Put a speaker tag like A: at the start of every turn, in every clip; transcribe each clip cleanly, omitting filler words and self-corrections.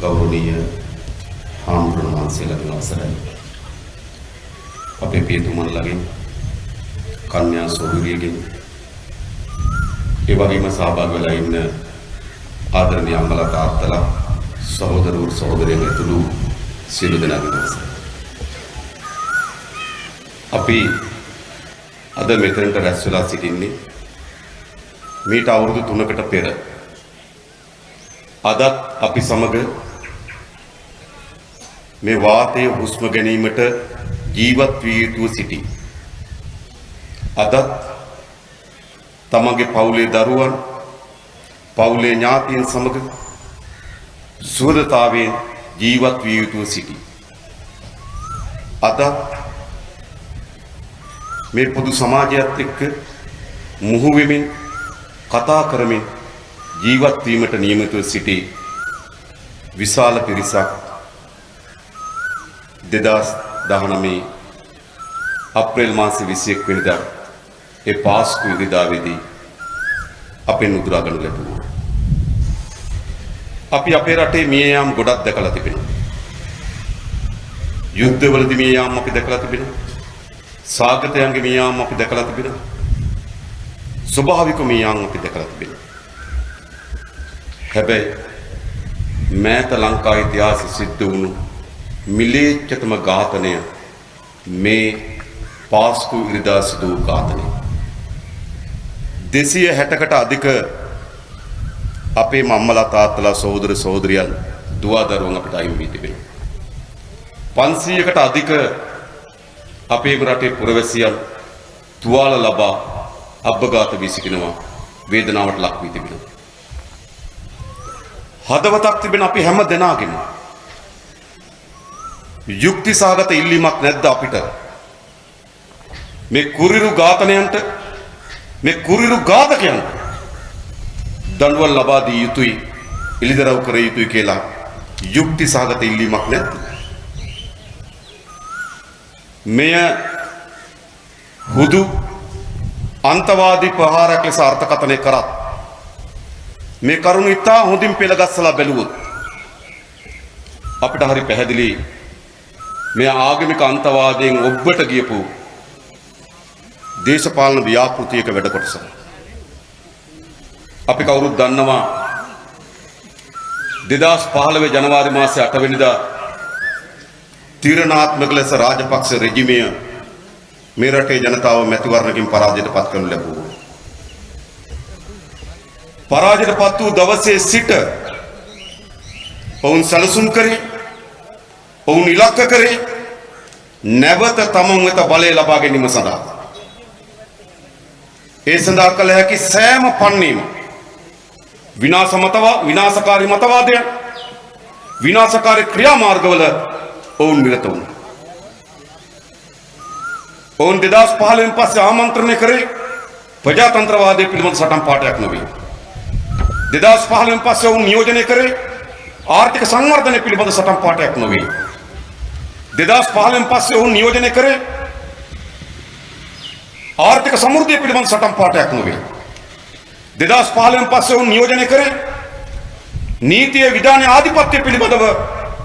A: ගෞරවනීය හාමුදුරුවෝ වහන්සේලාගේ අවසරයි. අපේ පියතුමන්ලගෙන් කන්‍යා සොහොයුරියගෙන් ඒ වගේම සහභාගී වෙලා ඉන්න ආදරණීය අම්මලා තාත්තලා සහෝදරවරු සහෝදරියන් ඇතුළු සියලු දෙනාගේ අවසරයි. අපි අද මෙතනට රැස් වෙලා සිටින්නේ මීට අවුරුදු 3කට පෙර අදත් අපි සමග මේ වාතයේ හුස්ම ගැනීමට ජීවත් විය යුතුව සිටි. අදත් තමගේ පවුලේ දරුවන් පවුලේ ඥාතීන් සමග සුවදතාවයෙන් ජීවත් විය යුතුව සිටි. අදත් මේ පොදු සමාජයත් එක්ක මුහු වෙමින් කතා කරමින් ජීවත් වීමට නියමිතව සිටි විශාල පිරිසක් 2019 අප්‍රේල් මාසේ 21 වෙනිදා ඒ පාස්කු ඉරිදාවේදී අපෙන් උදුරා ගනු ලැබුවා. අපි අපේ රටේ මිය යාම් ගොඩක් දැකලා තිබෙනවා. යුද්ධවලදී මිය යාම් අපි දැකලා තිබෙනවා. සාගතයන්ගේ මිය යාම් අපි දැකලා තිබෙනවා. ස්වභාවික මිය යාම් අපි දැකලා තිබෙනවා. හැබැයි මෑත ලංකා ඉතිහාසයේ සිද්ධ වුණු මිලේච්ඡතම ඝාතනය මේ පාස්කු ඉරිදා සිදු වූ ඝාතනය. 260කට අධික අපේ මම්මලා තාත්තලා සහෝදර සහෝදරියන් දුව දරුවන් අපිට අයින් වී තිබෙනවා. 500කට අධික අපේ රටේ පුරවැසියන් තුවාල ලබා අබ්බඝාත වී සිටිනවා, වේදනාවට ලක් වී තිබෙනවා. හදවතක් තිබෙන අපි හැම දෙනාගේම යුක්ති සහගත ඉල්ලීමක් නැද්ද අපිට මේ කුරිරු ඝාතනයන්ට, මේ කුරිරු ඝාතකයන්ට දඬුවම් ලබා දී යුතුයි, ඉලිදරව් කර යුතුයි කියලා යුක්ති සහගත ඉල්ලීමක් නැද්ද? මෙය හුදු අන්තවාදී ප්‍රහාරයක් ලෙස අර්ථකථනය කරත් මේ කරුණ ඉතා හොඳින් පෙළගස්සලා බැලුවොත් අපිට හරි පැහැදිලි මේ ආගමික අන්තවාදයෙන් ඔබ්බට ගියපු දේශපාලන ව්‍යාපෘතියක වැඩ කොටස. අපි කවුරුත් දන්නවා 2015 ජනවාරි මාසේ 8 වෙනිදා තීරණාත්මක ලෙස රාජපක්ෂ රෙජිමය මේ රටේ ජනතාව මැතිවරණකින් පරාජයට පත් කරනු ලැබුවා. පරාජයට පත් වූ දවසේ සිට ඔවුන් සැලසුම් කරේ, ඔවුන් ඉලක්ක කරේ නැවත තමන් වෙත බලය ලබා ගැනීම සඳහා. ඒ සඳහා කළ හැකි සෑම පන්නීම විනාශකාරී මතවාදයන්, විනාශකාරී ක්‍රියාමාර්ගවල ඔවුන් නිරත වුණා. ඔවුන් 2015 පස්සේ ආමන්ත්‍රණය කරේ ප්‍රජාතන්ත්‍රවාදයේ පිළිබඳ සටන් පාඨයක් නොවේ. 2015 පස්සේ ඔවුන් නියෝජනය කරේ ආර්ථික සංවර්ධනය පිළිබඳ සටන් පාඨයක් නොවේ. 2015 පස්සේ ඔවුන් නියෝජනය කරේ ආර්ථික සමෘද්ධිය පිළිබඳ සටන් පාඨයක් නොවේ. 2015 පස්සේ ඔවුන් නියෝජනය කරේ නීතිය විධානය ආධිපත්‍ය පිළිබඳව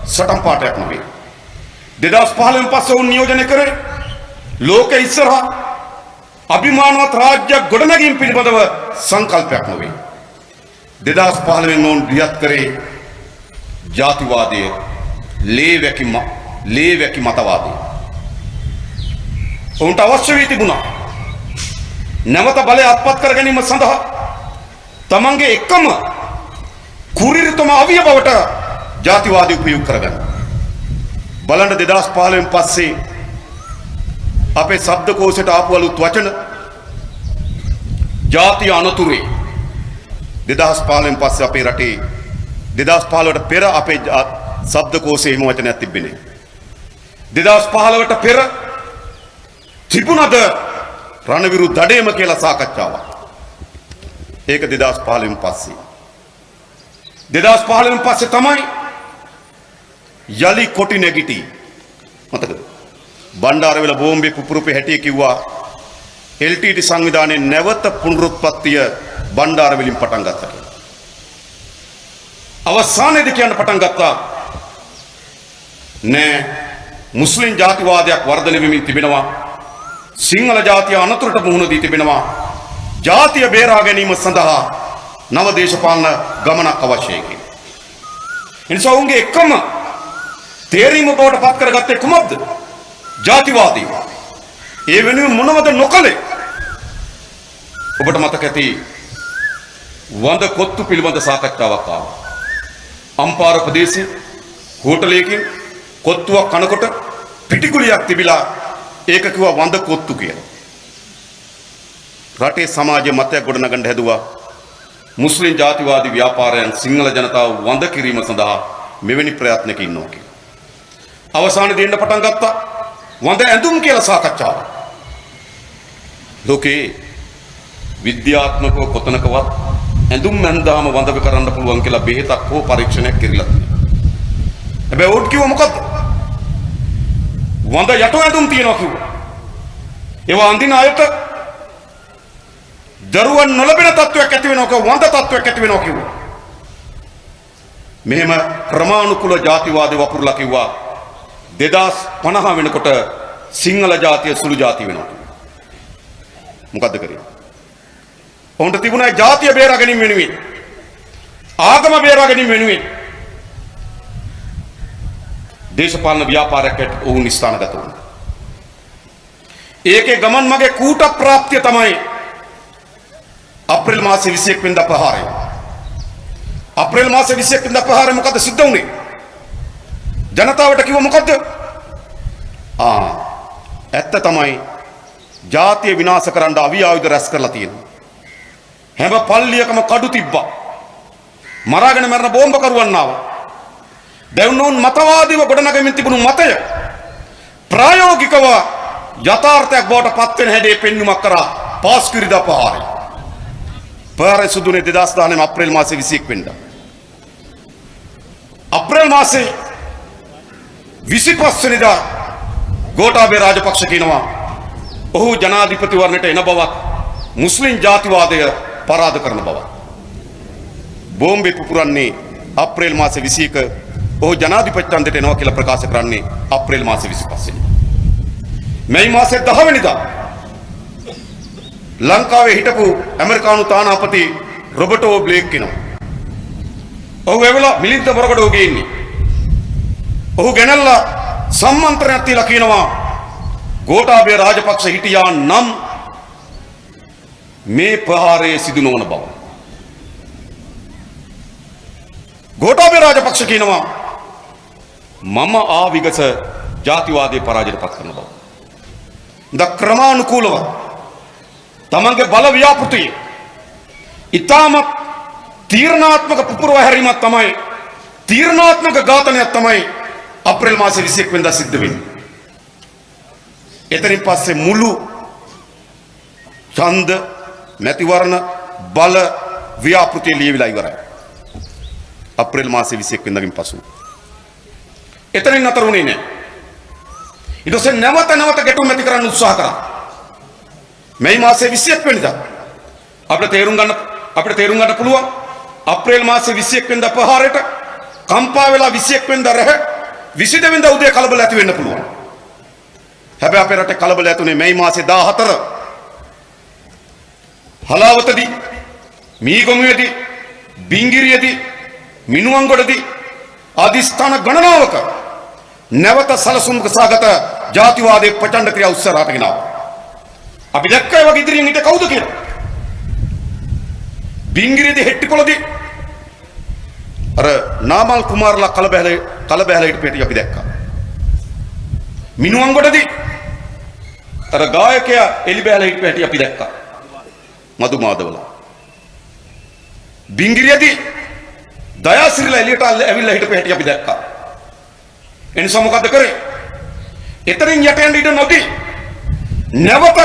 A: සටන් පාඨයක් නොවේ. 2015 පස්සේ ඔවුන් නියෝජනය කරේ ලෝකෙ ඉස්සරහා අභිමානවත් රාජ්‍යයක් ගොඩනැගීම පිළිබඳව සංකල්පයක් නොවේ. 2015 ඔවුන් ක්‍රියාත් කරේ ජාතිවාදයේ ලේවැකි මතවාදය. ඔවුන්ට අවශ්‍ය වී තිබුණා නැවත බලය අත්පත් කර ගැනීම සඳහා තමන්ගේ එකම කුරිරුතම අවිය බවට ජාතිවාදී උපයෝග කරගන්න. බලන්න 2015 පස්සේ අපේ ශබ්දකෝෂයට ආපු අලුත් වචන ජාතිය අනතුරේ 2015 පස්සේ අපේ රටේ 2015ට පෙර අපේ ශබ්දකෝෂයේ හිම වචනයක් තිබෙන්නේ නැහැ. 2015ට පෙර තිබුණද රණවිරු දඩේම කියලා සාකච්ඡාවක්. ඒක 2015 පස්සේ. 2015 පස්සේ තමයි යලි කොටි නැගිටි. මතකද? බණ්ඩාරවල බෝම්බේ පුපුරුපේ හැටිය කිව්වා LTT සංවිධානයේ නැවත පුනරුත්පත්තිය බණ්ඩාරවලින් පටන් ගත්තා කියලා. අවසානයේදී කියන්න පටන් ගත්තා නෑ මුස්ලිම් ජාතිවාදයක් වර්ධනය වෙමින් තිබෙනවා සිංහල ජාතිය අනතුරට මුහුණ දී තිබෙනවා ජාතිය බේරා ගැනීම සඳහා නව දේශපාලන ගමනක් අවශ්‍යයි කියලා. එනිසා උන්ගේ එකම තේරීම බවට පත් කරගත්තේ කුමක්ද? ජාතිවාදී. ඒ වෙනුවෙන් මොනවද නොකළේ? ඔබට මතක ඇති වඳ කොත්තු පිළිබඳ සාකච්ඡාවක් ආවා. අම්පාර ප්‍රදේශයේ හෝටලයකින් කොත්තුවක් කනකොට පිටිකුලියක් තිබිලා ඒක කිව්වා වඳ කොත්තු කියලා. රටේ සමාජයේ මතයක් ගොඩනගන්න හැදුවා මුස්ලිම් ජාතිවාදී ව්‍යාපාරයන් සිංහල ජනතාව වඳ කිරීම සඳහා මෙවැනි ප්‍රයත්නක ඉන්නවා කියලා. අවසානයේදී දෙන්න පටන් ගත්තා වඳ ඇඳුම් කියලා සාකච්ඡාව. ලෝකේ විද්‍යාත්මකව කොතනකවත් ඇඳුම් මන්දාම වඳ කරන්න පුළුවන් කියලා බෙහෙතක් හෝ පරීක්ෂණයක් කෙරිලා තියෙනවා. හැබැයි උඩ කිව්ව මොකද්ද? වඳ යට ඇඳුම් තියනවා කිව්වා. ඒවා අඳින අයට දරුවන් නොලබෙන තත්වයක් ඇති වෙනවා කිව්වා. වඳ තත්වයක් ඇති වෙනවා කිව්වා. මෙහෙම ක්‍රමානුකූල ජාතිවාදී වපුරලා කිව්වා 2050 වෙනකොට සිංහල ජාතිය සුළු ජාතිය වෙනවා. මොකද්ද කරේ? ඔවුන්ට තිබුණා ජාතිය බේරා ගැනීම වෙනුවෙන් ආගම බේරා ගැනීම වෙනුවෙන් දේශපාලන ව්‍යාපාරයකට ඔවුන් ස්ථානගත වුණා. ඒකේ ගමන් මගේ කූට ප්‍රාප්තිය තමයි අප්‍රේල් මාසේ 21 වෙනිදා ප්‍රහාරය. අප්‍රේල් මාසේ 21 වෙනිදා ප්‍රහාරය මොකද සිද්ධ වුනේ? ජනතාවට කිව්ව මොකද්ද? ඇත්ත තමයි ජාතිය විනාශ කරන්න අවි ආයුධ රැස් කරලා තියෙනවා. හැම පල්ලියකම කඩු තිබ්බා. මරාගෙන මරන බෝම්බ කරුවන් ආවා. දැන් උන් මතවාදීව ගොඩනගමින් තිබුණු මතය ප්‍රායෝගිකව යථාර්ථයක් බවට පත් වෙන හැටි පෙන්වීමක් කරා පාස්කිරිදා ප්‍රහාරය. ප්‍රහාරය සුදුනේ 2019 අප්‍රේල් මාසේ 21 වෙනිදා. අප්‍රේල් මාසේ 25 වෙනිදා ගෝඨාභය රාජපක්ෂ කියනවා ඔහු ජනාධිපතිවරණයට එන බවක් මුස්ලිම් ජාතිවාදය පරාද කරන බව. බෝම්බේ පුපුරන්නේ අප්‍රේල් මාසේ 21 ඔහු ජනාධිපතිත්වයට එනවා කියලා ප්‍රකාශ කරන්නේ අප්‍රේල් මාසේ 25 වෙනිදා. මේ මාසේ 10 වෙනිදා ලංකාවේ හිටපු ඇමරිකානු තානාපති රොබර්ටෝ බ්ලේක් කෙනා. ඔහු එවලා මිලින්ද මොරගඩෝ ගිහින්නේ. ඔහු ගෙනල්ලා සම්මන්ත්‍රණයක් තියලා කියනවා ගෝඨාභය රාජපක්ෂ හිටියා නම් මේ ප්‍රහාරයේ සිදු නොවන බව. ගෝඨාභය රාජපක්ෂ කියනවා මම ආවිගස ජාතිවාදයේ පරාජයට පත් කරන බව. ද ක්‍රමානුකූලව තමන්ගේ බල ව්‍යාපෘතියේ ඉතාමත් තීරණාත්මක පුපුරව හැරීමක් තමයි තීරණාත්මක ඝාතනයක් තමයි අප්‍රේල් මාසේ 21 වෙනිදා සිද්ධ වෙන්නේ. එතනින් පස්සේ මුළු ඡන්ද මැතිවරණ බල ව්‍යාපෘතිය ලියවිලා ඉවරයි. අප්‍රේල් මාසේ 21 වෙනිදාකින් පසු. එතනින් නතර වුණේ නැහැ. ඊට පස්සේ නැවත ගැටුම් ඇති කරන්න උත්සාහ කරා. මේ මාසේ 21 වෙනිදා අපිට තේරුම් ගන්න පුළුවන් අප්‍රේල් මාසේ 21 වෙනිදා ප්‍රහාරයට කම්පා වෙලා 21 වෙනිදා රැහ 22 වෙනිදා උදේ කලබල ඇති වෙන්න පුළුවන්. හැබැයි අපේ රටේ කලබල ඇතුනේ මේ මාසේ 14 හලාවතදී මීගොමුවේදී බිංගිරියේදී මිනුවන්ගොඩදී ආදිස්ථාන ගණනාවක නැවත සලසුම්ක සාගත ජාතිවාදයේ ප්‍රචණ්ඩ ක්‍රියා උත්සාහයට ගෙනාවා. අපි දැක්කා ඒ වගේ ඉදිරියෙන් හිටිය කවුද කියලා. බිංගිරියේදී හෙට්ටිපොළදී අර නාමල් කුමාරලා කලබැහැලා හිටපෙටි අපි දැක්කා. මිනුවන්ගොඩදී අර ගායකයා එලිබැහැලා හිටපෙටි අපි දැක්කා. මధు මාදවලා. බිංගිරියේදී දයාසිරිලා එළියට ඇවිල්ලා හිටපෙටි අපි දැක්කා. එනිසා මොකද කරේ? එතනින් යට යන්න ඉඩ නොදී නැවත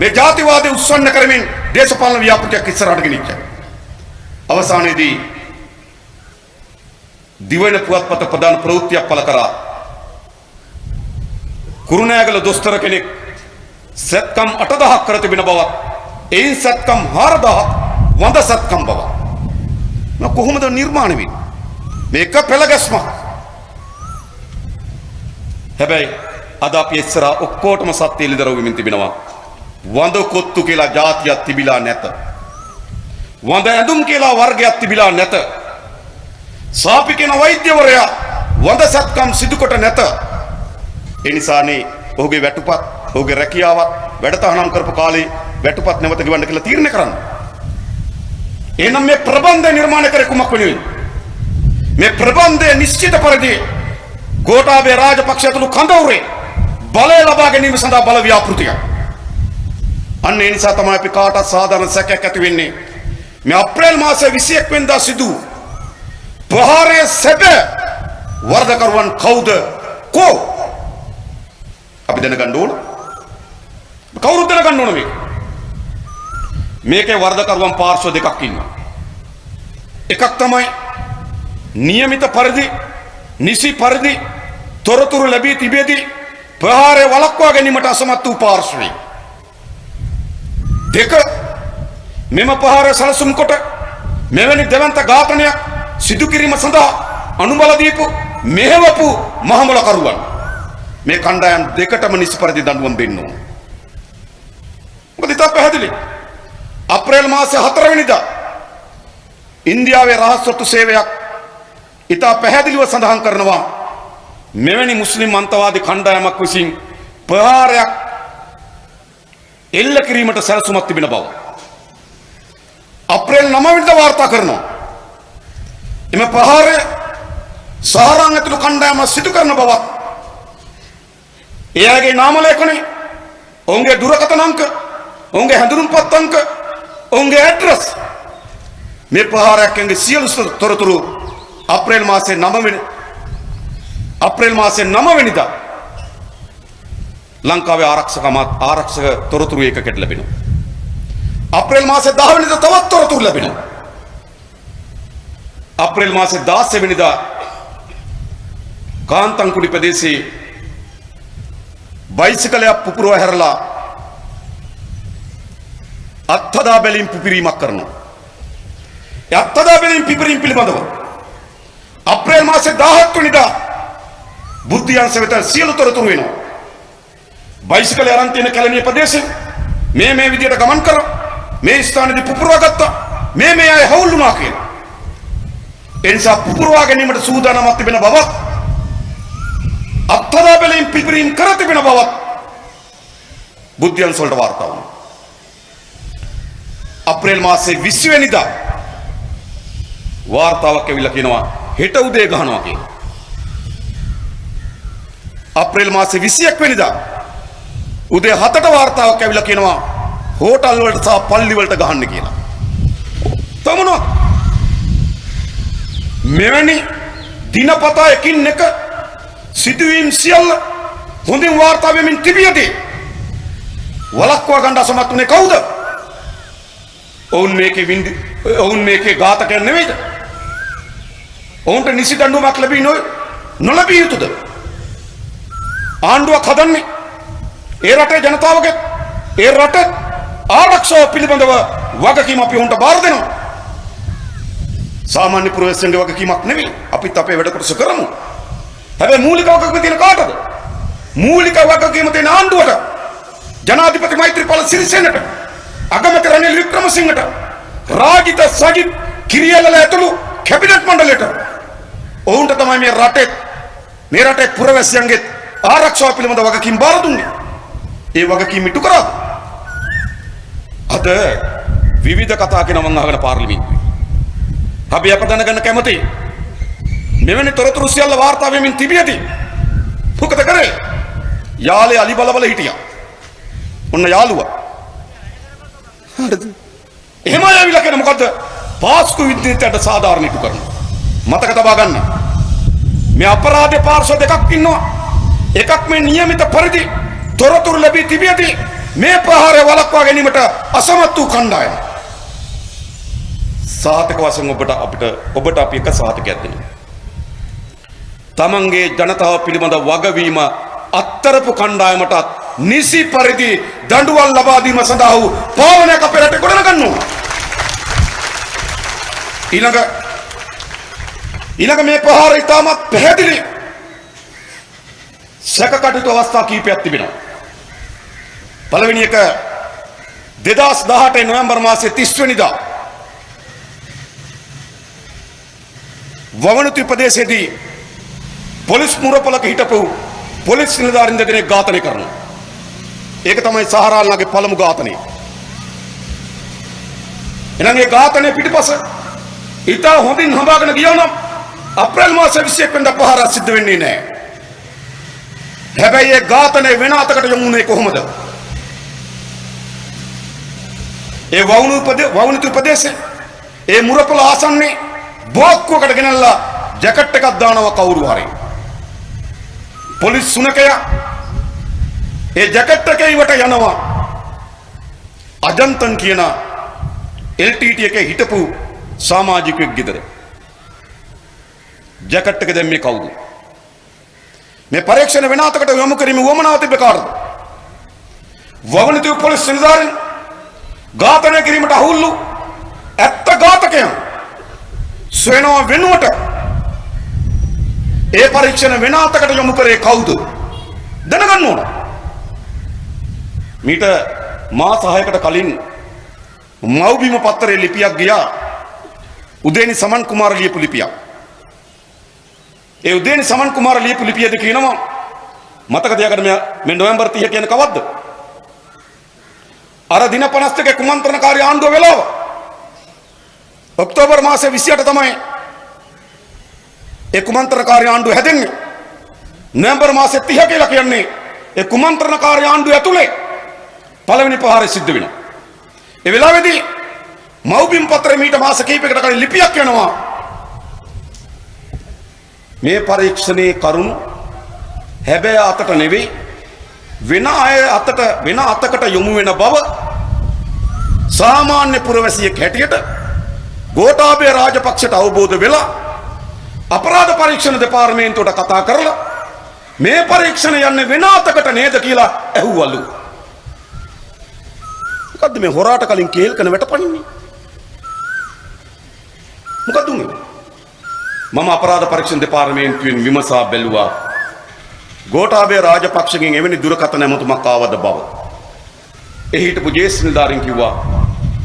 A: මේ ජාතිවාදී උස්සන්න කරමින් දේශපාලන ව්‍යාපෘතියක් ඉස්සරහට ගෙනිච්චා. අවසානයේදී දිවයින පුවත්පත ප්‍රධාන ප්‍රවෘත්තියක් පළ කරා. කුරුණෑගල දොස්තර කෙනෙක් සත්කම් 8000ක් කර තිබෙන බවත් එයින් සත්කම් 4000ක් වඳ සත්කම් බව. කොහොමද නිර්මාණය වෙන්නේ? මේක පෙළ ගැස්මක්. හැබැයි අද අපි ඉස්සරහා ඔක්කොටම සත්‍ය එළිදරව් වෙමින් තිබෙනවා. වඳ කොත්තු කියලා જાතියක් තිබිලා නැත. වඳ ඇඳුම් කියලා වර්ගයක් තිබිලා නැත. සාපි කියන වෛද්‍යවරයා වඳ සත්කම් සිදු කොට නැත. ඒ නිසානේ ඔහුගේ වැටුපත්, ඔහුගේ රැකියාවත් වැඩතහනම් කරපු කාලේ වැටුපත් නැවත ගෙවන්න කියලා තීරණය කරන්න. එහෙනම් මේ ප්‍රබන්ධය නිර්මාණය කරේ කුමක් වෙනුවෙන්ද? මේ ප්‍රබන්ධය නිශ්චිත පරිදි ගෝඨාභය රාජපක්ෂ ඇතුළු කඳවුරේ බලය ලබා ගැනීම සඳහා බල ව්‍යාපෘතියක්. අන්න ඒ නිසා තමයි අපි කාටත් සාධාරණ සැකයක් ඇති වෙන්නේ. මේ අප්‍රේල් මාසයේ 21 වෙනිදා සිදු ප්‍රහාරයේ සැබෑ වරදකරුවන් කවුද? කෝ? අපි දැනගන්න ඕන. කවුරුද දැනගන්න ඕන මේක? මේකේ වරදකරුවන් පාර්ශ්ව දෙකක් ඉන්නවා. එකක් තමයි નિયમિત පරිදි, නිසි පරිදි තොරතුරු ලැබී තිබෙදී ප්‍රහාරය වළක්වා ගැනීමට අසමත් වූ පාර්ශ්වය. දෙක, මෙම ප්‍රහාරය සැලසුම් කොට මෙවැනි දෙවන්ත ඝාතනයක් සිදු කිරීම සඳහා අනුබල දීපු මෙහෙවපු මහමොලකරුවන්. මේ කණ්ඩායම් දෙකටම නිසි පරිදි දඬුවම් දෙන්න ඕන. මොකද ඉතා පැහැදිලි. අප්‍රේල් මාසේ 4 වෙනිදා ඉන්දියාවේ රහස් ඔට්ටු සේවයක් ඉතා පැහැදිලිව සඳහන් කරනවා මෙවැනි මුස්ලිම් අන්තවාදී කණ්ඩායමක් විසින් ප්‍රහාරයක් එල්ල කිරීමට සැලසුමක් තිබෙන බව. අප්‍රේල් 9 වෙනිදා වාර්තා කරනවා. එම ප්‍රහාරය සහරාන් ඇතුළු කණ්ඩායම සිදු කරන බවත්, එයාගේ නාම ලේඛනය, ඔවුන්ගේ දුරකථන අංක, ඔවුන්ගේ හැඳුනුම්පත් අංක, ඔවුන්ගේ ඇඩ්‍රස්, මේ ප්‍රහාරයන්ගේ සියලු තොරතුරු අප්‍රේල් මාසේ 9 වෙනිදා ලංකාවේ ආරක්ෂක තොරතුරු ඒකකයට ලැබෙනවා. අප්‍රේල් මාසේ 10 වෙනිදා තවත් තොරතුරු ලැබෙනවා. අප්‍රේල් මාසේ 16 වෙනිදා කාන්තන්කුඩි ප්‍රදේශයේ බයිසිකලයක් පුපුරව හැරලා අත්හදා බැලීම් පිපිරීමක් කරනවා. ඒ අත්හදා බැලීම් පිපිරීම පිළිබඳව අප්‍රේල් මාසේ 17 වෙනිදා බුද්ධියන්ස වෙත සියලු තොරතුරු වෙනවා. බයිසිකලය අරන් තියෙන කැලණිය ප්‍රදේශයේ මේ විදියට ගමන් කරා, මේ ස්ථානයේදී පුපුරවා ගත්තා, මේ අය හවුල් වුණා කියලා. ඒ නිසා පුපුරවා ගැනීමට සූදානම්ක් තිබෙන බවක්, අත්හදා බැලීම් පිපිරීම කර තිබෙන බවක් බුද්ධියන්ස වලට වාර්තා වුණා. අප්‍රේල් මාසේ 20 වෙනිදා වාර්තාවක් ඇවිල්ලා කියනවා හෙට උදේ ගහනවා කියලා. අප්‍රේල් මාසේ 21 වෙනිදා උදේ 7ට වාර්තාවක් ඇවිල්ලා කියනවා හෝටල් වලට සහ පල්ලි වලට ගහන්න කියලා. තමනවා මෙවැනි දිනපතා එකින් එක සිදුවීම් සියල්ල හොඳින් වාර්තා වෙමින් තිබියදී වළක්වා ගන්න අසමත් උනේ කවුද? ඔවුන් මේකේ ඝාතකයන් නෙවෙයිද? ඔවුන්ට නිසි දඬුවමක් නොලැබිය යුතුද? ආණ්ඩුවක් හදන්නේ ඒ රටේ ජනතාවගේ, ඒ රටේ ආරක්ෂාව පිළිබඳව වගකීම අපි උන්ට බාර දෙනවා. සාමාන්‍ය පුරවැසියන්ගේ වගකීමක් නෙවෙයි. අපිත් අපේ වැඩ කොටස කරමු. හැබැයි මූලික වගකීම තියෙන කාටද? මූලික වගකීම තියෙන ආණ්ඩුවට, ජනාධිපති මෛත්‍රීපාල සිරිසේනට, අගමැති රනිල් වික්‍රමසිංහට, රාජිත සජිත් කිරියල්ල ඇතුළු කැබිනට් මණ්ඩලයට. ඔවුන්ට තමයි මේ රටේ පුරවැසියන්ගේ ආරක්ෂාව පිළිබඳ වගකීම් බාර දුන්නේ. ඒ වගකීම් ඉටු කරා. අද විවිධ කතා කියන මම අහගෙන පාර්ලිමේන්තුවේ. අපි අප දැනගන්න කැමති මෙවැනි තොරතුරු සියල්ල වාර්තා වෙමින් තිබියදී මොකද කරේ? යාලේ අලි බලවල හිටියා. ඔන්න යාළුවා. හරිද? එහෙම ආවිලා කියන මොකද්ද? පාස්කු විද්‍යාවට සාධාරණ ඉටු කරනවා. මතක තබා ගන්න. මේ අපරාධ පාර්ශ්ව දෙකක් ඉන්නවා. එකක් මේ નિયમિત පරිදි තොරතුරු ලැබී තිබියදී මේ ප්‍රහාරය වළක්වා ගැනීමට අසමත් වූ කණ්ඩායම. සාහතික වශයෙන් ඔබට අපි එක සාහතිකයක් දෙනවා. තමන්ගේ ජනතාව පිළිබඳ වගවීම අත්තරපු කණ්ඩායමට නිසි පරිදි දඬුවම් ලබා දීම සඳහා වූ පාලනයක් අපේ රටේ ගොඩනගන්න ඕන. ඊළඟ ඊළඟ මේ ප්‍රහාරය ඉතාමත් පැහැදිලි සැකකටයුතු අවස්ථා කීපයක් තිබෙනවා. පළවෙනි එක 2018 නොවැම්බර් මාසයේ 30 වෙනිදා වවණුතු ප්‍රදේශයේදී පොලිස් මුරපලක හිටපු පොලිස් නිලධාරීන් දෙදෙනෙක් ඝාතනය කරනවා. ඒක තමයි සහරාල්ලාගේ පළමු ඝාතනය. එනං ඒ ඝාතනය පිටිපස ඉතා හොඳින් හඹාගෙන ගියා නම් අප්‍රේල් මාසයේ 21 වෙනිදා ප්‍රහාරය සිද්ධ වෙන්නේ නැහැ. හැබැයි ඒ ඝාතනය වෙන අතකට යොමු වුණේ කොහොමද? ඒ වවුනිතු ප්‍රදේශයේ ඒ මුරපොළ ආසන්නයේ බෝක්කුවකට ගෙනල්ලා ජැකට් එකක් දානවා කවුරු හරි. පොලිස් සුනකයා ඒ ජැකට් එකේ ඉවට යනවා අජන්තන් කියන LTT එකේ හිටපු සමාජිකයෙක් ගෙදර. ජැකට් එක දැම්මේ කවුද? මේ පරීක්ෂණ වෙන අතකට යොමු කිරීමේ වමනාව තිබෙ කාටද? වවුනිතු පොලිස් නිලධාරීන් ඝාතනය කිරීමට අහුල්ලු ඇත්ත ඝාතකයන් සොයනවා වෙනුවට ඒ පරීක්ෂණ වෙන අතකට යොමු කරේ කවුද? දැනගන්න ඕන. මීට මාස 6කට කලින් මව්බිම පත්තරේ ලිපියක් ගියා උදේනි සමන් කුමාර ලියපු ලිපියක්. ඒ උදේනි සමන් කුමාර ලියපු ලිපියද කියනවා මතක තියාගන්න මේ නොවැම්බර් 30 කියන්නේ කවද්ද? අර දින 52 කුමන්ත්‍රණකාරී ආණ්ඩුව වෙලාව ඔක්තෝබර් මාසයේ 28 තමයි ඒ කුමන්ත්‍රණකාරී ආණ්ඩුව හැදෙන්නේ. නොවැම්බර් මාසයේ 30 කියලා කියන්නේ ඒ කුමන්ත්‍රණකාරී ආණ්ඩුව ඇතුලේ පළවෙනි ප්‍රහාරය සිද්ධ වෙනවා. ඒ වෙලාවේදී මව්බිම් පත්‍රයේ මීට මාස කිහිපයකට කලින් ලිපියක් යනවා මේ පරීක්ෂණයේ කරුණු හැබැයි අතට නෙවෙයි වෙන අය අතට වෙන අතකට යොමු වෙන බව සාමාන්‍ය පුරවැසියෙක් හැටියට ගෝඨාභය රාජපක්ෂට අවබෝධ වෙලා අපරාධ පරීක්ෂණ දෙපාර්තමේන්තුවට කතා කරලා මේ පරීක්ෂණ යන්නේ වෙන අතකට නේද කියලා ඇහුවලු. මොකද්ද මේ හොරාට කලින් කේල් කන වැටපණින්නේ? මොකද්ද උනේ? මම අපරාධ පරීක්ෂණ දෙපාර්තමේන්තුවෙන් විමසා බැලුවා ගෝඨාභය රාජපක්ෂගෙන් එවැනි දුරකථන ඇමතුමක් ආවද බව. එහි හිටපු ජේෂ්ඨ නිලධාරීන් කිව්වා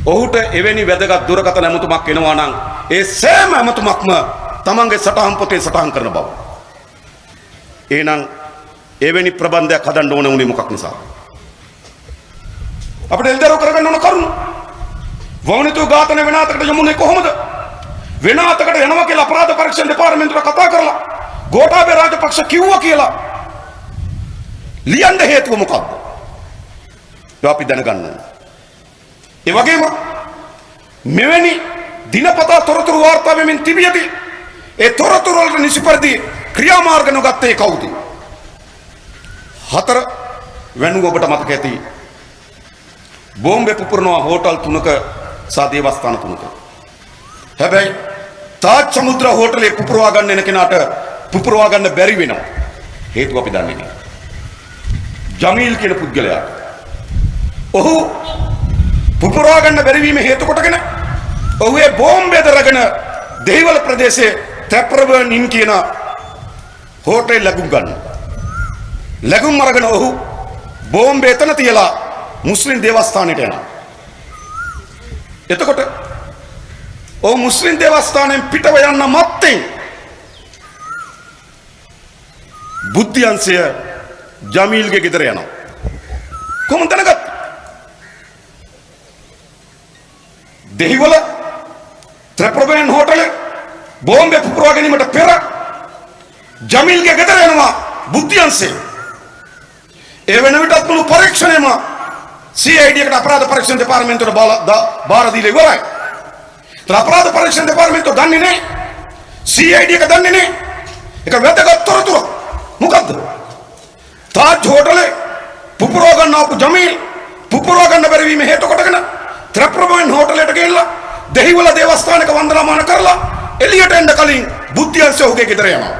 A: ඔහුට එවැනි වැදගත් දුරකථන ඇමතුමක් එනවා නම් ඒ සෑම ඇමතුමක්ම තමන්ගේ සටහන් පොතේ සටහන් කරන බව. එහෙනම් එවැනි ප්‍රබන්ධයක් හදන්න ඕන උනේ මොකක් නිසා? අපිට එල්දරෝ කරගන්න ඕන කරුණු. වවුනිතු ඝාතන වෙන අතකට යමුනේ කොහොමද? වෙන අතකට යනවා කියලා අපරාධ පරීක්ෂණ දෙපාර්තමේන්තුවට කතා කරලා ගෝඨාභය රාජපක්ෂ කිව්වා කියලා ලියන්න හේතුව මොකක්ද? ඒක අපි දැනගන්න ඕනේ. ඒ වගේම මෙවැනි දිනපතා තොරතුරු වාර්තා වෙමින් තිබියදී ඒ තොරතුරු වලට නිසිපරිදි ක්‍රියාමාර්ග නොගත්තේ කවුද? 4 වෙනු ඔබට මතක ඇති බෝම්බේ පුපුරනවා හෝටල් 3ක සහ දේවස්ථාන 3ක. හැබැයි තාජ් සමුද්‍ර හෝටලේ පුපුරවා ගන්න එන කෙනාට පුපුරවා ගන්න බැරි වෙනවා. හේතුව අපි දන්නේ නැහැ. ජමීල් කියන පුද්ගලයා ඔහු පුපුරවා ගන්න බැරි වීම හේතු කොටගෙන ඔහු ඒ බෝම්බේ දරගෙන දෙහිවල ප්‍රදේශයේ තැප්‍රබර්න් ඉන් කියන හෝටලේ ලැබුම් ගන්න. ලැබුම් අරගෙන ඔහු බෝම්බේ එතන තියලා මුස්ලිම් දේවස්ථානයට යනවා. එතකොට ඔහු මුස්ලිම් දේවස්ථානයෙන් පිටව යන්න මත්තෙන් බුද්ධියන්සය ජමීල්ගේ ගෙදර යනවා. කොහොමද දැනගත්තේ? දෙහිවල ත්‍රිප්‍රබේන් හෝටලේ බෝම්බේ පුපුරවා ගැනීමට පෙර ජමීල්ගේ ගෙදර යනවා බුද්ධියන්සය. ඒ වෙන විටත් මුළු පරීක්ෂණයම CID එකට අපරාධ පරීක්ෂණ දෙපාර්තමේන්තුවට බාර දීලා ඉවරයි. අපරාධ පරීක්ෂණ දෙපාර්තමේන්තුව දන්නේ නැහැ. CID එක දන්නේ නැහැ. ඒක වැදගත් තොරතුරු. මොකද්ද? තාජ් හෝටලේ පුපුරවා ගන්න ආපු ජමීල් පුපුරවා ගන්න බැරි වීම හේතු කොටගෙන ත්‍රිප්‍රබේන් හෝටලයට ගිහිල්ලා දෙහිවල දේවස්ථානක වන්දනාමාන කරලා එළියට එන්න කලින් බුද්ධියන්සය ඔහුගේ ගෙදර යනවා.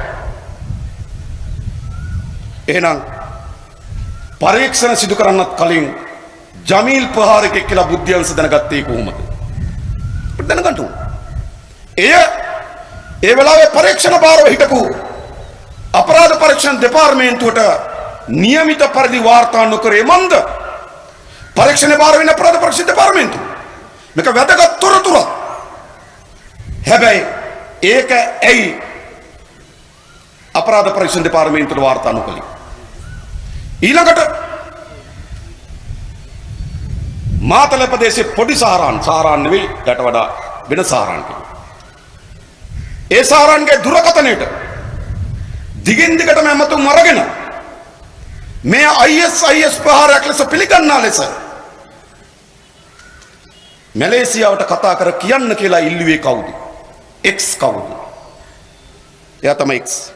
A: එහෙනම් පරීක්ෂණ සිදු කරන්නත් කලින් ජමීල් ප්‍රහාරකෙක් කියලා බුද්ධියන්ස දැනගත්තේ කොහොමද? දැනගන්න ඕන. එය ඒ වෙලාවේ පරීක්ෂණ භාරව හිටපු අපරාධ පරීක්ෂණ දෙපාර්තමේන්තුවට નિયમિત පරිදි වාර්තා නොකරේ මන්ද පරීක්ෂණ භාර වෙන අපරාධ පරීක්ෂණ දෙපාර්තමේන්තුව මේක වැදගත් තොරතුරක්. හැබැයි ඒක ඇයි අපරාධ පරීක්ෂණ දෙපාර්තමේන්තුවට වාර්තා නොකළේ? ඊළඟට මාතල ප්‍රදේශයේ පොඩි සාරාන් නෙවෙයි යට වඩා වෙන සාරාන් කෙනෙක්. ඒ සාරාන්ගේ දුරකථනයට දිගින් දිගටම ඇමතුම් අරගෙන මේ ISIS ප්‍රහාරයක් ලෙස පිළිගන්නා ලෙස මැලේසියාවට කතා කර කියන්න කියලා ඉල්ලුවේ කවුද? X කවුද? එයා තමයි X.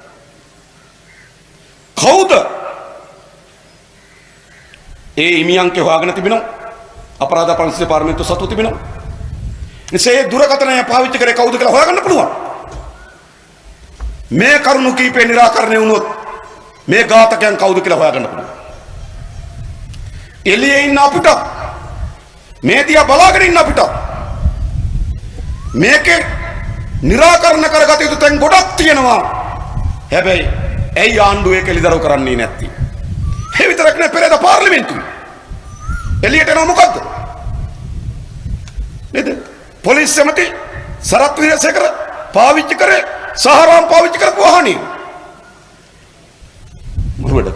A: කවුද? ඒ ඉමියන්ගේ හොයාගෙන තිබෙනවා. අපරාධ පරීක්ෂණ දෙපාර්තමේන්තුව සතු තිබෙනවා. එසේ දුරකථනය පාවිච්චි කරේ කවුද කියලා හොයාගන්න පුළුවන්. මේ කරුණු කීපේ निराකරණය වුණොත් මේ ඝාතකයන් කවුද කියලා හොයාගන්න පුළුවන්. එළියේ ඉන්න අපිට මේ දිහා බලාගෙන ඉන්න අපිට මේකේ निराකරණ කරගත යුතු තැන් ගොඩක් තියෙනවා. හැබැයි ඇයි ආණ්ඩුව ඒක එළිදරව් කරන්නේ නැත්තේ? ඒ විතරක් නෙවෙයි පෙරේද පාර්ලිමේන්තුවේ එළියට එනවා මොකද්ද? නේද? පොලිස් සමිති සරත් වීරසේකර පාවිච්චි කරේ සහරාම් පාවිච්චි කරපු වහනේ. මොකද?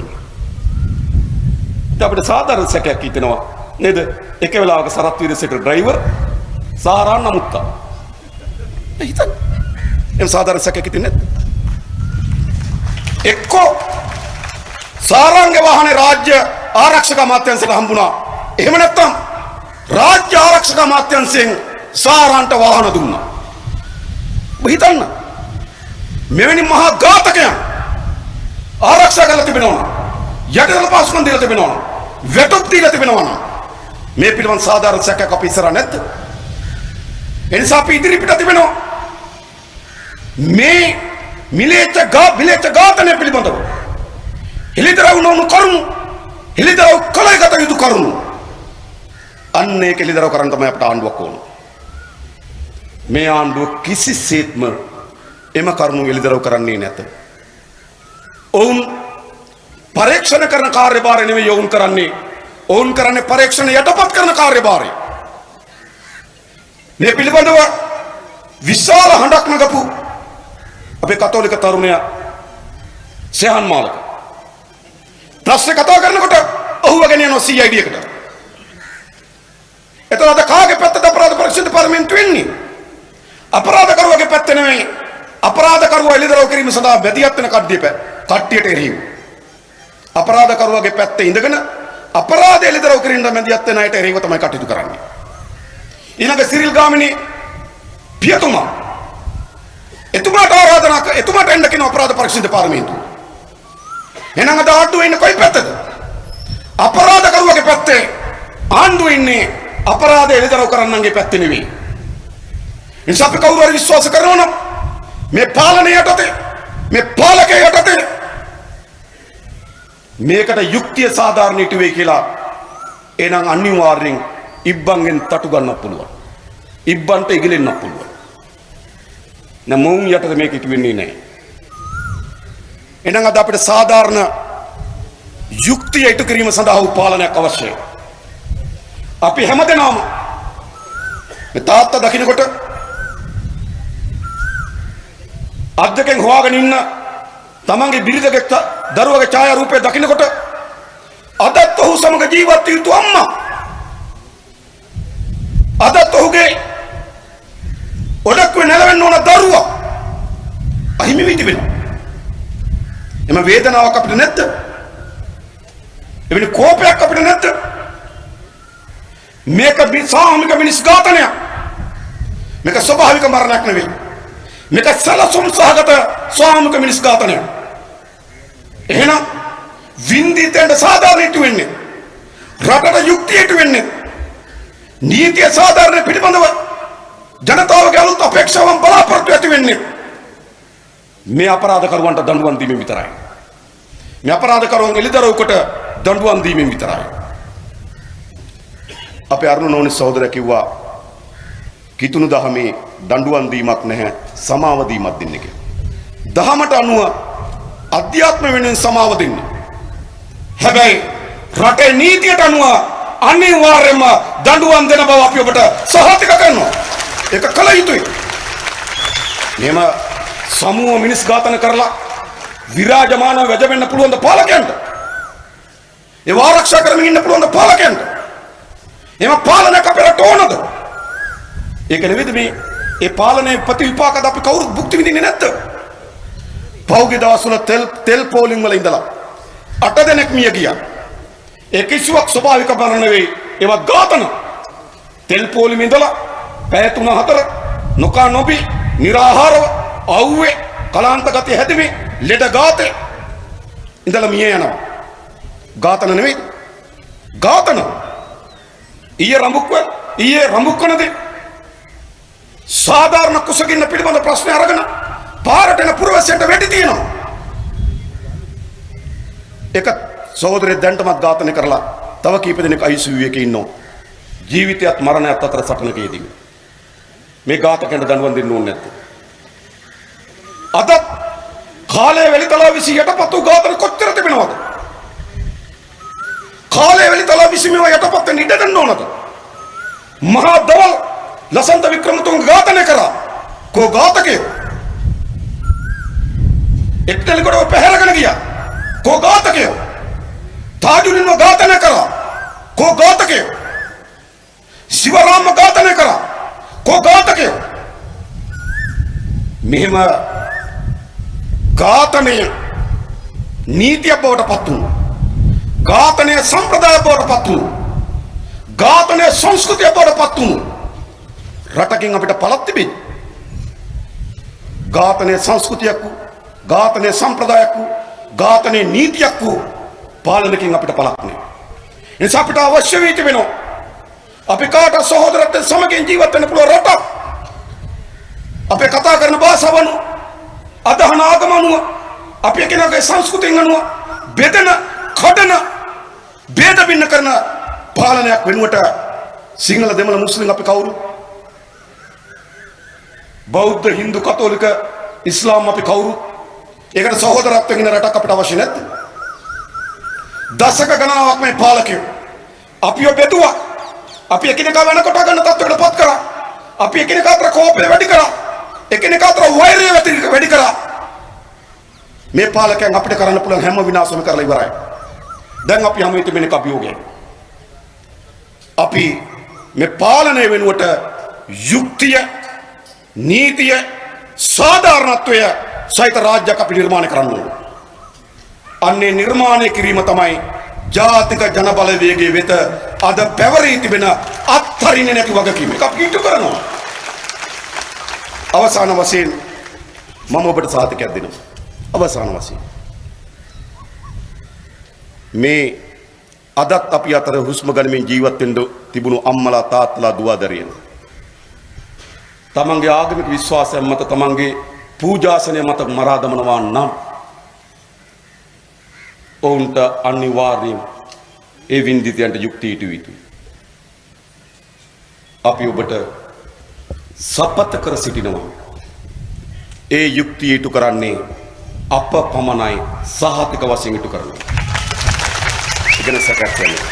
A: අපිට සාධාරණ සැකයක් හිතෙනවා නේද? එක වෙලාවක සරත් වීරසේකර ඩ්‍රයිවර් සහරාම් නමුත්තා. හිතන්න. එම් සාධාරණ සැකයක් හිතෙන්නේ නැද්ද? එක්කෝ සාරාංගේ වාහනේ රාජ්‍ය ආරක්ෂක අමාත්‍යාංශයට හම්බුණා. එහෙම නැත්නම් රාජ්‍ය ආරක්ෂක අමාත්‍යාංශයෙන් සාරාන්ට වාහන දුන්නා. ඔබ හිතන්න මෙවැනි මහා ඝාතකයන් ආරක්ෂා කරලා තිබෙනවා. යටිදල පාසුකම් දීලා තිබෙනවා. වෙටොප් දීලා තිබෙනවා. මේ පිළිවන් සාධාරණ සැකයක් අපි ඉස්සරහ නැද්ද? එනිසා අපි ඉදිරිපිට තිබෙනවා. මේ මිලේච්ඡ ඝාතනය පිළිබඳව එළිදරව් නොවුණු කරුණු එළිදරව් කළගත යුතු කරුණු අන්න ඒක එළිදරව් කරන්න තමයි අපට ආණ්ඩුවක් ඕන. මේ ආණ්ඩුව කිසිසේත්ම එම කරුණු එළිදරව් කරන්නේ නැත. ඔවුන් පරීක්ෂණ කරන කාර්යභාරය නෙවෙයි ඔවුන් කරන්නේ. ඔවුන් කරන්නේ පරීක්ෂණ යටපත් කරන කාර්යභාරය. මේ පිළිබඳව විශාල හඬක් නගපු අපේ කතෝලික තරුණයා සෙහන් මාලක ප්‍රශ්න කතා කරනකොට ඔහුවගෙන යනවා CID එකට. එතනද කාගේ පැත්තද අපරාධ පරීක්ෂණ දෙපාර්තමේන්තුව වෙන්නේ? අපරාධකරුවගේ පැත්ත නෙවෙයි. අපරාධකරුවා එළිදරව් කිරීම සඳහා බැදියත් වෙන කට්ටියට එරෙහිව. අපරාධකරුවගේ පැත්තේ ඉඳගෙන අපරාධ එළිදරව් කිරීම බැදියත් වෙන අයට එරෙහිව තමයි කටයුතු කරන්නේ. ඊළඟ සිරිල් ගාමිණී පියතුමා එතුමාට ආරාධනා කර එතුමාට එන්න කියන අපරාධ පරීක්ෂණ දෙපාර්තමේන්තුව. එහෙනම් අද ආණ්ඩුව ඉන්නේ කොයි පැත්තද? අපරාධකරුවගේ පැත්තේ. ආණ්ඩුව ඉන්නේ අපරාධ එළිදරව් කරන්නන්ගේ පැත්තේ නෙවෙයි. නිසා අපි කවුරු හරි විශ්වාස කරනවා නම් මේ පාලනය යටතේ මේ පාලකයා යටතේ මේකට යුක්තිය සාධාරණීට වෙයි කියලා එහෙනම් අනිවාර්යෙන් ඉබ්බන්ගෙන් තටු ගන්නත් පුළුවන්. ඉබ්බන්ට ඉගලෙන්නත් පුළුවන්. නමුත් යටතේ මේක ඉටු වෙන්නේ නැහැ. එහෙනම් අද අපිට සාධාරණ යුක්තිය ඉටු කිරීම සඳහා පාලනයක් අවශ්‍යයි. අපි හැමදෙනාම මේ තාත්තා දකින්නකොට අද්දකෙන් හොයාගෙන ඉන්න තමන්ගේ බිරිඳගේ දරුවගේ ඡායා රූපය දකින්නකොට අදත් ඔහු සමග ජීවත් යුතු අම්මා අදත් ඔහුගේ ඔඩක්කුවේ නැලවෙන්න ඕන දරුවා අහිමි වී තිබෙනවා. එම වේදනාවක් අපිට නැද්ද? එවැනි කෝපයක් අපිට නැද්ද? මේක සාමූහික මිනිස් ඝාතනයක්. මේක ස්වභාවික මරණයක් නෙවෙයි. මේක සලසුම් සහගත සාමූහික මිනිස් ඝාතනයක්. එහෙනම් වින්දිතෙන්ට සාධාරණීට වෙන්නේ රටට යුක්තියට වෙන්නේ නීතිය සාධාරණ පිළිබඳව ජනතාවගේ අලුත් අපේක්ෂාවන් බලාපොරොත්තු ඇති වෙන්නේ මේ අපරාධකරුවන්ට දඬුවම් දීමෙන් විතරයි. මේ අපරාධකරුවන් එළිදරව් කොට දඬුවම් දීමෙන් විතරයි. අපේ අරුණ නෝනි සහෝදරයා කිව්වා කිතුණු දහමේ දඬුවම් දීමක් නැහැ, සමාව දීමක් දෙන්නේ කියලා. දහමට අනුව අධ්‍යාත්ම වෙනුවෙන් සමාව දෙන්නේ. හැබැයි රටේ නීතියට අනුව අනිවාර්යයෙන්ම දඬුවම් දෙන බව අපි ඔබට සහතික කරනවා. ඒක කල යුතුයි. මෙහෙම සමූහ මිනිස් ඝාතන කරලා විරාජමානව වැජෙන්න පුළුවන් ද පාලකයන්ට? ඒව ආරක්ෂා කරමින් ඉන්න පුළුවන් ද පාලකයන්ට? එහෙම පාලනයක් අපේ රට ඕනද? ඒක නෙවෙයිද මේ ඒ පාලනයේ ප්‍රතිවිපාකද අපි කවුරුත් භුක්ති විඳින්නේ නැද්ද? පෞගේ දවස්වල තෙල් පෝලිං වල ඉඳලා 8 දෙනෙක් මිය ගියා. ඒ කිසිවක් ස්වභාවික මරණ නෙවෙයි, ඒවා ඝාතන. තෙල් පෝලිම ඉඳලා පැය 3-4 නොකා නොබී निराहारව අවුවේ කලාන්ත ගතිය හැදෙමි ලෙඩ ගාතේ ඉඳලා මිය යනවා. ඝාතන නෙවෙයි, ඝාතන. ඊයේ රඹුක්වනදී සාධාරණ කුසගින්න පිළිබඳ ප්‍රශ්න අරගෙන පාරට එන පුරවැසියන්ට වෙඩි තියෙනවා. එක සහෝදරයෙක් දැන්ටමත් ඝාතනය කරලා තව කීප දෙනෙක් ICU එකේ ඉන්නවා. ජීවිතයත් මරණයත් අතර සටනක යෙදී. මේ ඝාතකයන්ට දඬුවම් දෙන්න ඕනේ නැත්තේ. අද කාලේ වෙලිතලා විසි යටපත් වූ ඝාතන කොච්චර තිබෙනවද? කාලේ වෙලිතලා විසි මේවා යටපත් වෙන්න ඉඩ දෙන්න ඕනද? මහා දවල් ලසන්ත වික්‍රමතුංග ඝාතනය කරා. කෝ ඝාතකයෝ? එක්තැලිගොඩව පැහැරගෙන ගියා. කෝ ඝාතකයෝ? තාජුලින්ව ඝාතනය කරා. කෝ ඝාතකයෝ? ශිවරාම ඝාතනය කරා. කෝ ඝාතකයෝ? මෙහෙම ඝාතනය නීතිය බවට පත් වුණා. ඝාතනය සම්ප්‍රදාය බවට පත් වුණා. ඝාතනය සංස්කෘතිය බවට පත් වුණා. රටකින් අපිට පළක් තිබෙයි. ඝාතනය සංස්කෘතියක් වූ, ඝාතනය සම්ප්‍රදායක් වූ, ඝාතනය නීතියක් වූ පාලනකින් අපිට පළක් නෑ. එනිසා අපිට අවශ්‍ය වී තිබෙනවා අපි කාට සහෝදරත්වයෙන් සමගින් ජීවත් වෙන්න පුළුවන් රටක්. අපේ කතා කරන භාෂාව අනුව, අදහන ආගම අනුව, අපි එකිනෙකාගේ සංස්කෘතියෙන් අනුව බෙදෙන, කඩන, ભેද බින්න කරන පාලනයක් වෙනුවට සිංහල, දෙමළ, මුස්ලිම් අපි කවුරු? බෞද්ධ, හින්දු, කතෝලික, ඉස්ලාම් අපි කවුරු? ඒකට සහෝදරත්වයෙන් ඉන්න රටක් අපිට අවශ්‍ය නැද්ද? දශක ගණනාවක් මේ පාලකයෝ අපිව බෙදුවා. අපි එකිනෙකා වෙනකොට ගන්න තත්ත්වයකට පත් කරා. අපි එකිනෙකා අතර කෝපය වැඩි කරා. එකිනෙකා අතර වෛරය වැඩි කරා. මේ පාලකයන් අපිට කරන්න පුළුවන් හැම විනාශයක්ම කරලා ඉවරයි. දැන් අපි හැම විටම මේක අභියෝගය. අපි මේ පාලනය වෙනුවට යුක්තිය, නීතිය, සාධාරණත්වය සහිත රාජ්‍යයක් අපි නිර්මාණය කරන්න ඕනේ. අන්නේ නිර්මාණය කිරීම තමයි ජාතික ජනබලවේගයේ වෙත අද පැවරී තිබෙන අත්හරින්නේ නැති වගකීම. ඒක අපි ඉටු කරනවා. අවසාන වශයෙන් මම ඔබට සාතිකයක් දෙනවා. අවසාන වශයෙන් මේ අදත් අපි අතර හුස්ම ගනිමින් ජීවත් වෙන්න තිබුණු අම්මලා, තාත්තලා, දුවදරියන් තමන්ගේ ආගමික විශ්වාසයන් මත, තමන්ගේ පූජාසනය මත මරා දමනවා නම් ඔවුන්ට අනිවාර්යයෙන් ඒ වින්දිතයන්ට යුක්තිය ඉටු යුතුයි. අපි ඔබට සපත කර සිටිනවා ඒ යුක්තිය ඉටු කරන්නේ අප පමණයි, සහතික වශයෙන් ඉටු කරනවා. ඉගෙන සැකයක් කියන්නේ.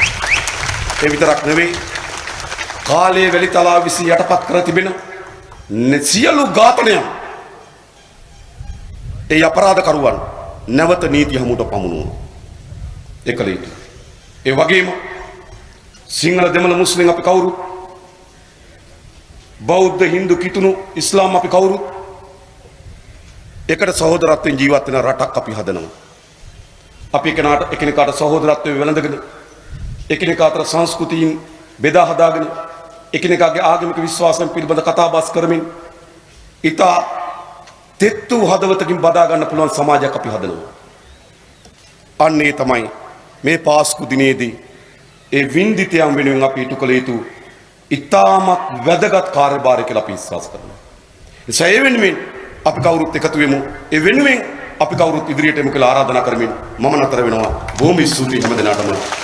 A: ඒ විතරක් නෙවෙයි, කාලයේ වෙලිතලා විසි යටපත් කර තිබෙන සියලු ඝාතනයන් ඒ අපරාධකරුවන් නැවත නීතිය හමුවට පමුණුවනවා. එකල යුතුයි. ඒ වගේම සිංහල, දෙමළ, මුස්ලිම් අපි කවුරුත්, බෞද්ධ, හින්දු, කිතුණු, ඉස්ලාම් අපි කවුරුත් එකට සහෝදරත්වයෙන් ජීවත් වෙන රටක් අපි හදනවා. අපි එකිනෙකාට සහෝදරත්වයෙන් වැළඳගෙන, එකිනෙකා අතර සංස්කෘතීන් බෙදා හදාගෙන, එකිනෙකාගේ ආගමික විශ්වාසයන් පිළිබඳ කතා බස් කරමින් ඉතා තෙත් වූ හදවතකින් බදා ගන්න පුළුවන් සමාජයක් අපි හදනවා. අන්නේ තමයි මේ පාස්කු දිනේදී ඒ වින්දිතයන් වෙනුවෙන් අපි ඉටු කළ යුතු ඉතාමත් වැදගත් කාර්යභාරය කියලා අපි විශ්වාස කරනවා. ඒ වෙනුවෙන් අපි කවුරුත් එකතු වෙමු. ඒ වෙනුවෙන් අපි කවුරුත් ඉදිරියට එමු කියලා ආරාධනා කරමින් මම නතර වෙනවා. බොහොම ස්තුතියි හැම දිනකටම.